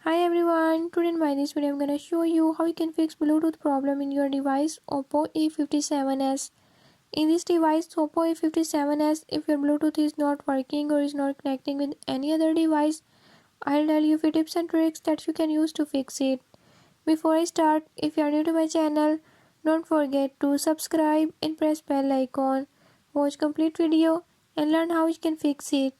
Hi everyone, today in this video I'm gonna show you how you can fix Bluetooth problem in your device Oppo A57s. In this device Oppo A57s, if your Bluetooth is not working or is not connecting with any other device, I'll tell you few tips and tricks that you can use to fix it. Before I start, if you are new to my channel, don't forget to subscribe and press bell icon. Watch complete video and learn how you can fix it.